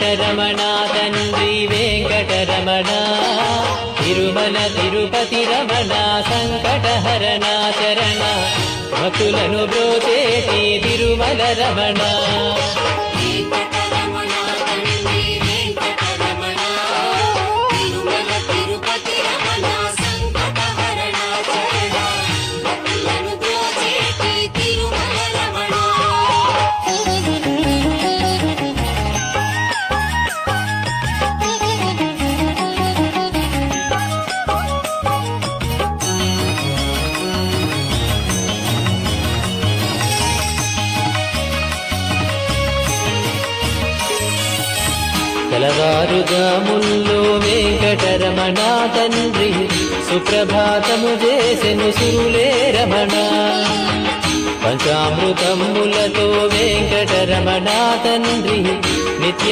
వెంకటరమణ తండ్రి వెంకటరమణ తిరుమల తిరుపతి రమణ సంకటహరణ చరణ భక్తులను బ్రోచేటి తిరుమల రమణ తెలవారుజాముల్లో వెంకటరమణ తండ్రి సుప్రభాతము చేసెను సురులే రమణ పంచామృతములతో వెంకటరమణ తండ్రి నిత్య